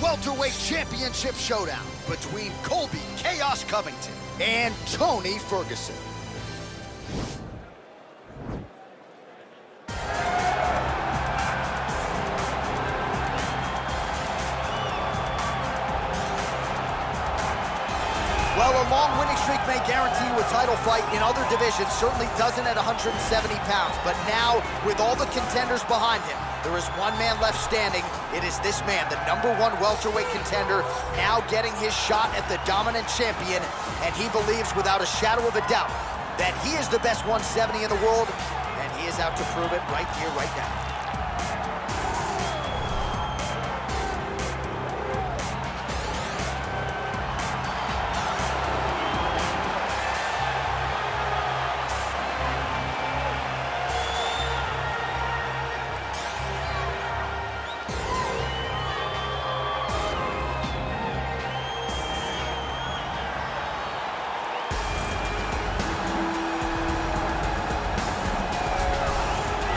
Welterweight Championship showdown between Colby "Chaos" Covington and Tony Ferguson. Well, a long winning streak may guarantee you a title fight in other divisions, certainly doesn't at 170 pounds. But now, with all the contenders behind him, there is one man left standing. It is this man, the #1 welterweight contender, now getting his shot at the dominant champion. And he believes without a shadow of a doubt that he is the best 170 in the world, and he is out to prove it right here, right now.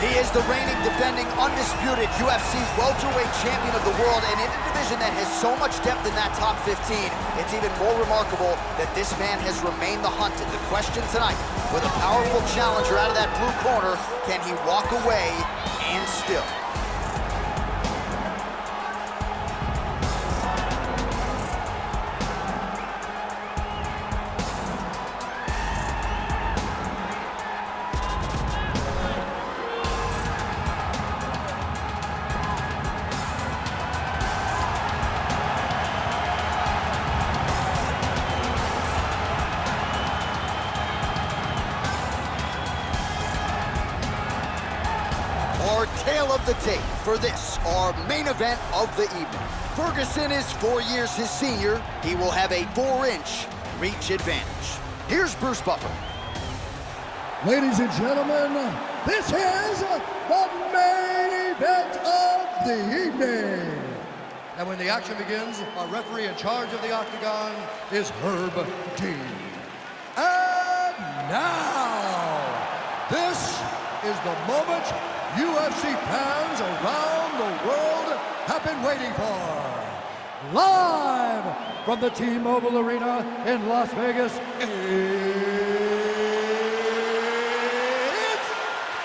He is the reigning, defending, undisputed UFC welterweight champion of the world, and in a division that has so much depth in that top 15, it's even more remarkable that this man has remained the hunted. The question tonight, with a powerful challenger out of that blue corner, can he walk away and still? Our tale of the tape for this, our main event of the evening. Ferguson is 4 years his senior. He will have a 4-inch reach advantage. Here's Bruce Buffer. Ladies and gentlemen, this is the main event of the evening. And when the action begins, our referee in charge of the octagon is Herb Dean. And now, this is the moment UFC fans around the world have been waiting for. Live from the T-Mobile Arena in Las Vegas, it's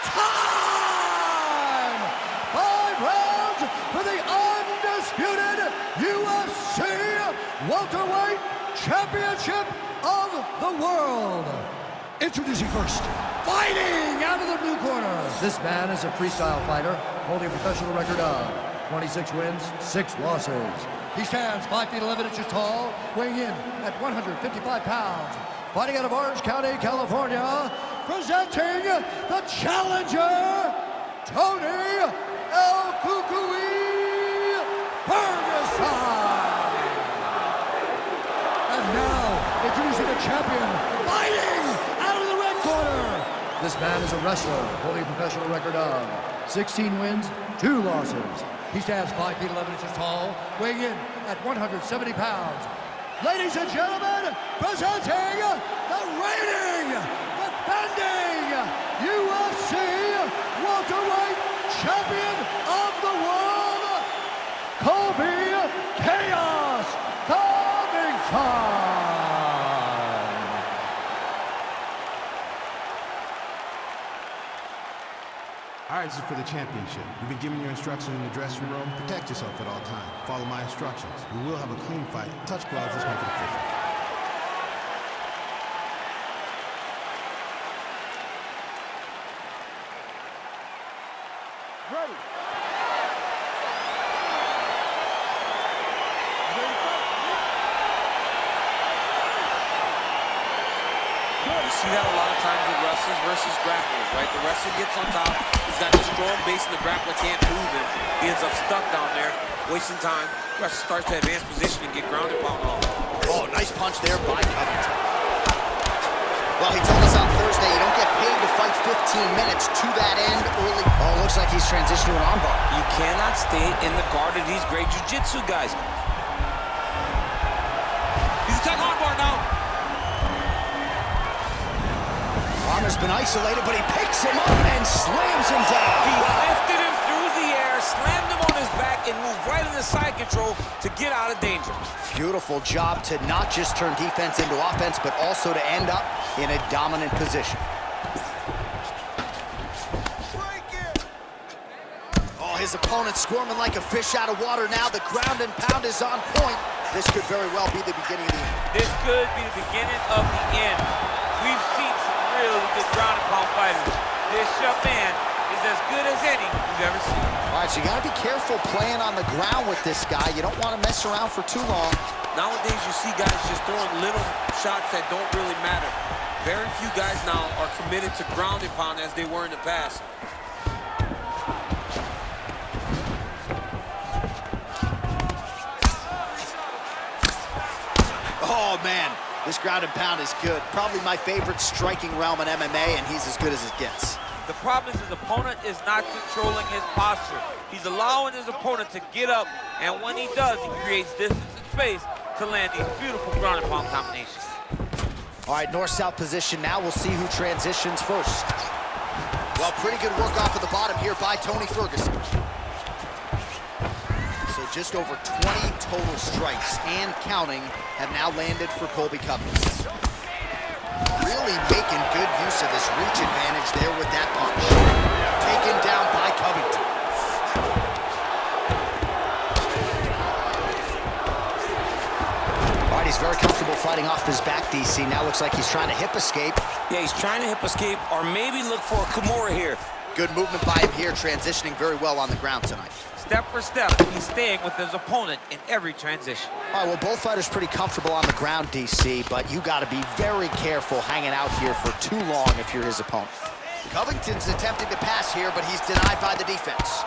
time! 5 rounds for the undisputed UFC Welterweight Championship of the World. Introducing first, fighting out of the blue corner. This man is a freestyle fighter, holding a professional record of 26 wins, 6 losses. He stands 5 feet 11 inches tall, weighing in at 155 pounds. Fighting out of Orange County, California, presenting the challenger, Tony El Cucuy Ferguson. And now, introducing the champion, fighting out of the red corner. This man is a wrestler, holding a professional record of 16 wins, 2 losses. He stands 5 feet 11 inches tall, weighing in at 170 pounds. Ladies and gentlemen, presenting the reigning, defending UFC welterweight champion of the world, Colby "Chaos" Covington. All right, this is for the championship. You've been given your instructions in the dressing room. Protect yourself at all times. Follow my instructions. We will have a clean fight. Touch gloves, let's make it official. Ready. You see that a lot of times with wrestlers versus grapplers, right? The wrestler gets on top, he's got the strong base and the grappler can't move him. He ends up stuck down there, wasting time. The wrestler starts to advance position and get grounded pound off. Oh, nice punch there by Covington. Well, he told us on Thursday you don't get paid to fight 15 minutes to that end early. Oh, looks like he's transitioned to an armbar. You cannot stay in the guard of these great jiu-jitsu guys. He's attacking armbar now. Armor's been isolated, but he picks him up and slams him down. He lifted him through the air, slammed him on his back, and moved right in the side control to get out of danger. Beautiful job to not just turn defense into offense, but also to end up in a dominant position. Oh, his opponent squirming like a fish out of water now. The ground and pound is on point. This could very well be the beginning of the end. This could be the beginning of the end. We've seen some really good ground and pound fighters. This young man is as good as any we've ever seen. All right, so you got to be careful playing on the ground with this guy. You don't want to mess around for too long. Nowadays, you see guys just throwing little shots that don't really matter. Very few guys now are committed to ground and pound as they were in the past. Oh, man, this ground and pound is good. Probably my favorite striking realm in MMA, and he's as good as it gets. The problem is his opponent is not controlling his posture. He's allowing his opponent to get up, and when he does, he creates distance and space to land these beautiful ground and pound combinations. All right, north-south position now. We'll see who transitions first. Well, pretty good work off of the bottom here by Tony Ferguson. So just over 20 total strikes and counting have now landed for Colby Covington. Really making good use of this reach advantage there with that punch. Taken down by Covington. All right, he's very comfortable fighting off his back, DC. Now looks like he's trying to hip escape. Yeah, he's trying to hip escape or maybe look for a Kimura here. Good movement by him here, transitioning very well on the ground tonight. Step for step, he's staying with his opponent in every transition. All right, well, both fighters pretty comfortable on the ground, DC, but you got to be very careful hanging out here for too long if you're his opponent. Covington's attempting to pass here, but he's denied by the defense.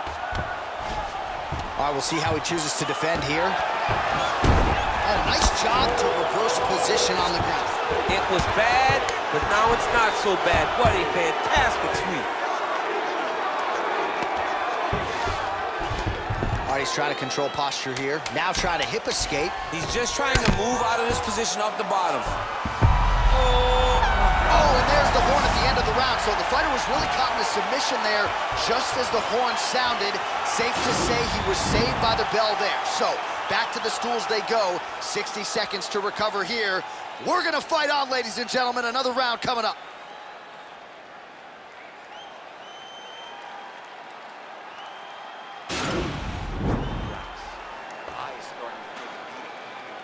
All right, we'll see how he chooses to defend here. Oh, nice job to reverse position on the ground. It was bad, but now it's not so bad. What a fantastic sweep. All right, he's trying to control posture here. Now trying to hip escape. He's just trying to move out of this position up the bottom. Oh, and there's the horn at the end of the round. So the fighter was really caught in a submission there just as the horn sounded. Safe to say he was saved by the bell there. So back to the stools they go. 60 seconds to recover here. We're going to fight on, ladies and gentlemen. Another round coming up.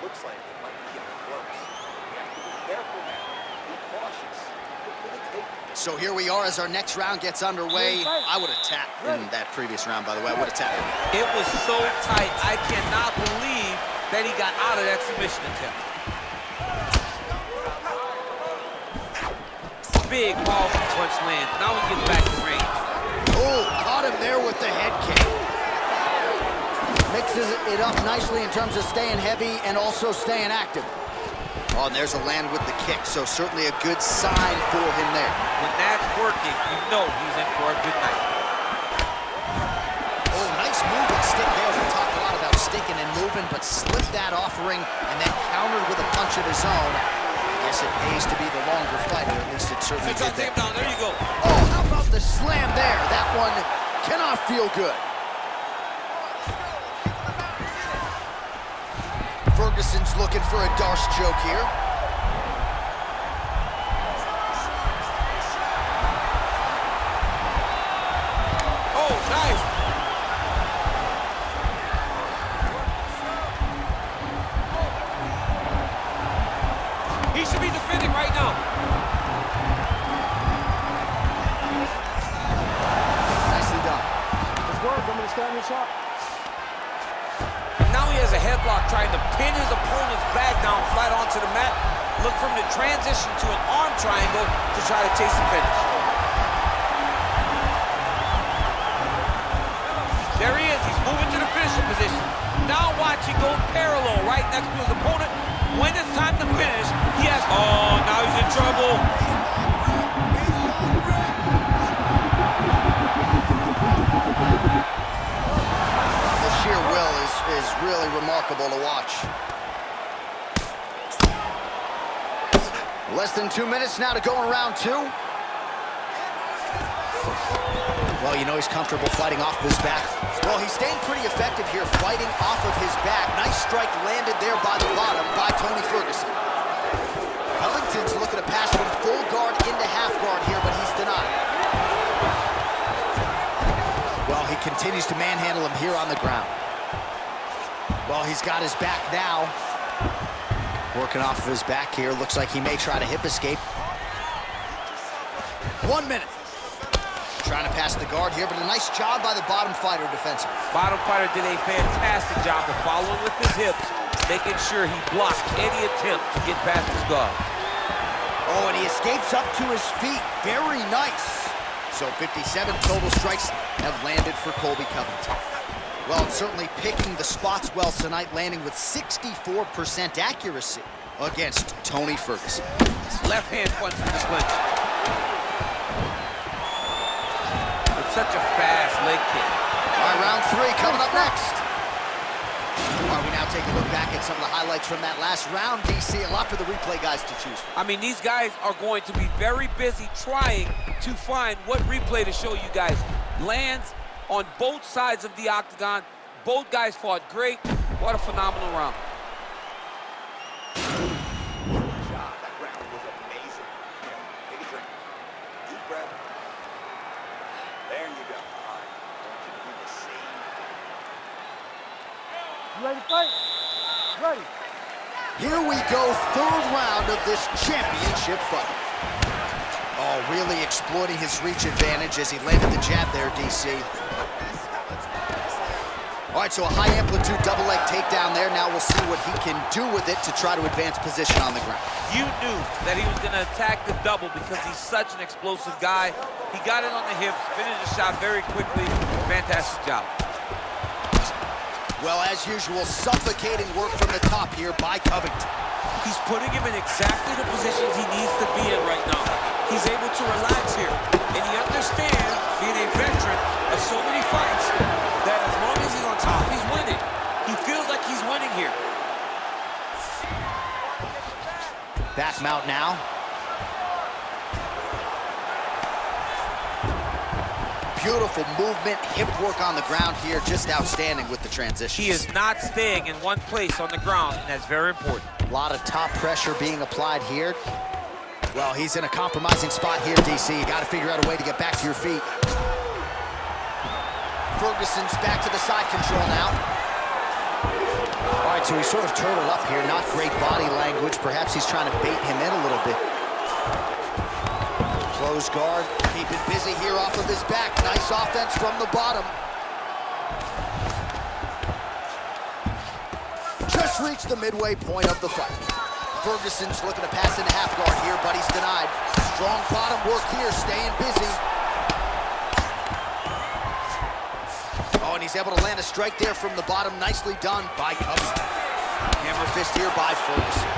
Looks like it might be getting close. You have to be careful now. Be cautious. Look for the take. So here we are as our next round gets underway. I would have tapped in that previous round, by the way. I would have tapped. It was so tight. I cannot believe that he got out of that submission attempt. Big powerful punch lands. Now he gets back to range. Oh, caught him there with the head kick. Mixes it up nicely in terms of staying heavy and also staying active. Oh, and there's a land with the kick, so certainly a good sign for him there. When that's working, you know he's in for a good night. Oh, nice move and stick there. We talked a lot about sticking and moving, but slipped that offering and then countered with a punch of his own. I guess it pays to be the longer fighter. At least it certainly did Take him down. There you go. Oh, how about the slam there? That one cannot feel good. Ferguson's looking for a Darce choke here. Oh, nice. He should be defending right now. Nicely done. Let's work. I'm going to stand your shot. Now he has a headlock trying to pin his opponent's back down flat onto the mat. Look for him to transition to an arm triangle to try to chase the finish. There he is. He's moving to the finishing position. Now watch, he goes parallel right next to his opponent. When it's time to finish, he has... Oh, now he's in trouble. The sheer will is really remarkable to watch. Less than 2 minutes now to go in round two. Well, Well, you know he's comfortable fighting off of his back. Well, he's staying pretty effective here, fighting off of his back. Nice strike landed there by the bottom by Tony Ferguson. Covington's looking to pass from full guard into half guard here, but he's denied. Well, he continues to manhandle him here on the ground. Well, he's got his back now. Working off of his back here. Looks like he may try to hip escape. 1 minute. Trying to pass the guard here, but a nice job by the bottom fighter defensively. Bottom fighter did a fantastic job of following with his hips, making sure he blocked any attempt to get past his guard. Oh, and he escapes up to his feet. Very nice. So 57 total strikes have landed for Colby Covington. Well, certainly picking the spots well tonight, landing with 64% accuracy against Tony Ferguson. Left hand punch in the clinch. It's such a fast leg kick. All right, round 3 coming up next. All right, we now take a look back at some of the highlights from that last round, DC. A lot for the replay guys to choose from. I mean, these guys are going to be very busy trying to find what replay to show you guys. Lands on both sides of the octagon. Both guys fought great. What a phenomenal round. That round was amazing. Take a drink. Deep breath. There you go. All right. I want you to do the same. You ready to fight? Ready. Here we go, 3rd round of this championship fight. Oh, really exploiting his reach advantage as he landed the jab there, DC. All right, so a high-amplitude double-leg takedown there. Now we'll see what he can do with it to try to advance position on the ground. You knew that he was going to attack the double because he's such an explosive guy. He got it on the hips, finished the shot very quickly. Fantastic job. Well, as usual, suffocating work from the top here by Covington. He's putting him in exactly the positions he needs to be in right now. He's able to relax here, and he understands, being a veteran of so many fights, that as long as he's on top, he's winning. He feels like he's winning here. Back mount now. Beautiful movement, hip work on the ground here, just outstanding with the transition. He is not staying in one place on the ground, and that's very important. A lot of top pressure being applied here. Well, he's in a compromising spot here, DC. You got to figure out a way to get back to your feet. Ferguson's back to the side control now. All right, so he's sort of turtled up here. Not great body language. Perhaps he's trying to bait him in a little bit. Close guard, keeping busy here off of his back. Nice offense from the bottom. Just reached the midway point of the fight. Ferguson's looking to pass into half guard here, but he's denied. Strong bottom work here, staying busy. Oh, and he's able to land a strike there from the bottom. Nicely done by Covington. Hammer fist here by Ferguson.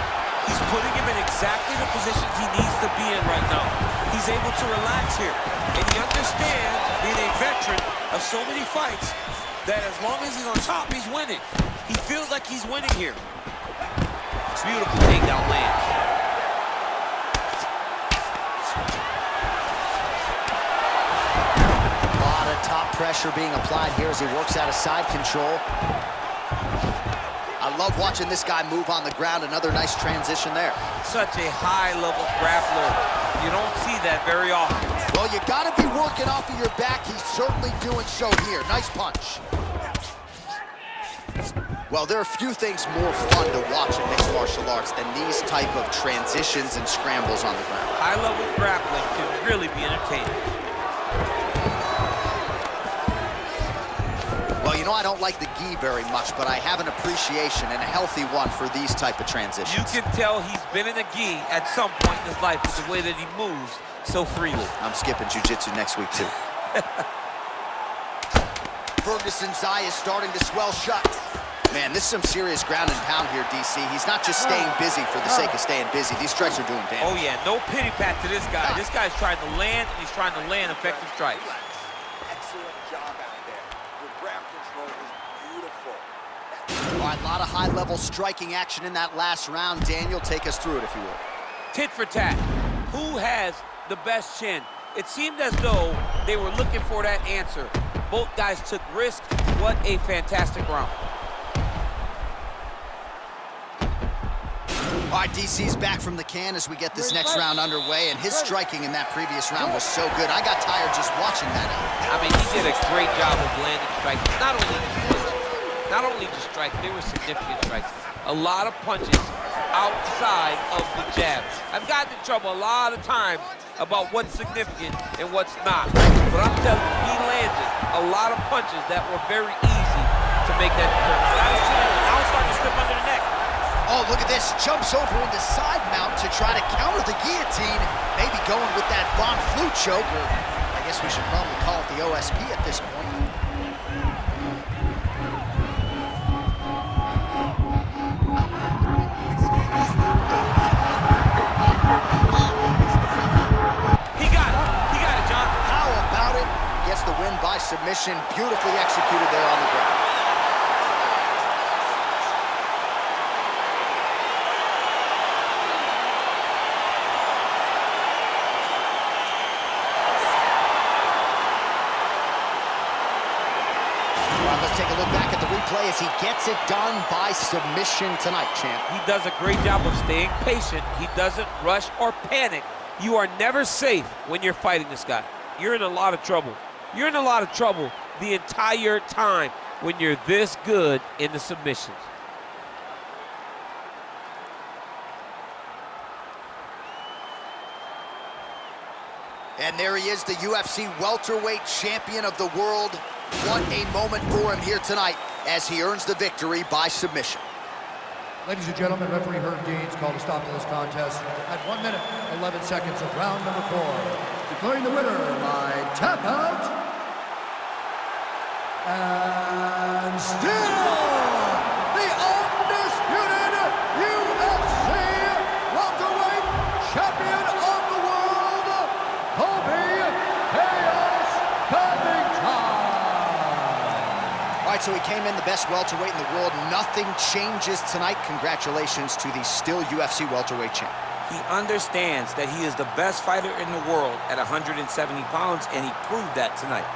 He's putting him in exactly the positions he needs to be in right now. He's able to relax here, and he understands, being a veteran of so many fights, that as long as he's on top, he's winning. He feels like he's winning here. It's beautiful takedown land. A lot of top pressure being applied here as he works out of side control. I love watching this guy move on the ground. Another nice transition there. Such a high-level grappler. You don't see that very often. Well, you got to be working off of your back. He's certainly doing so here. Nice punch. Well, there are few things more fun to watch in mixed martial arts than these type of transitions and scrambles on the ground. High-level grappling can really be entertaining. Well, you know, I don't like the gi very much, but I have an appreciation and a healthy one for these type of transitions. You can tell he's been in a gi at some point in his life with the way that he moves so freely. I'm skipping jiu-jitsu next week, too. Ferguson's eye is starting to swell shut. Man, this is some serious ground and pound here, DC. He's not just staying busy for the sake of staying busy. These strikes are doing damage. Oh, yeah, no pity pat to this guy. This guy's trying to land, and he's trying to land effective strikes. Excellent job out there. Your ground control is beautiful. All right, a lot of high-level striking action in that last round. Daniel, take us through it, if you will. Tit for tat. Who has the best chin? It seemed as though they were looking for that answer. Both guys took risks. What a fantastic round. All right, DC's back from the can as we get this next round underway, and his striking in that previous round was so good. I got tired just watching that. I mean, he did a great job of landing strikes. Not only just strikes, they were significant strikes. A lot of punches outside of the jabs. I've gotten in trouble a lot of times about what's significant and what's not. But I'm telling you, he landed a lot of punches that were very easy to make that difference. Now it's starting to slip under the neck. Oh, look at this. Jumps over into side mount to try to counter the guillotine. Maybe going with that Von Flue choke, or I guess we should probably call it the OSP at this point. He got it, John. How about it? Gets the win by submission. Beautifully executed there on the ground. Let's take a look back at the replay as he gets it done by submission tonight, champ. He does a great job of staying patient. He doesn't rush or panic. You are never safe when you're fighting this guy. You're in a lot of trouble. You're in a lot of trouble the entire time when you're this good in the submissions. And there he is, the UFC welterweight champion of the world. What a moment for him here tonight as he earns the victory by submission. Ladies and gentlemen, referee Herb Deans called a stop to this contest at 1 minute, 11 seconds of round number 4. Declaring the winner by tap out. And still the undisputed UFC welterweight champion of the world, Colby Covington. All right, so he came in the best welterweight in the world. Nothing changes tonight. Congratulations to the still UFC welterweight champ. He understands that he is the best fighter in the world at 170 pounds, and he proved that tonight.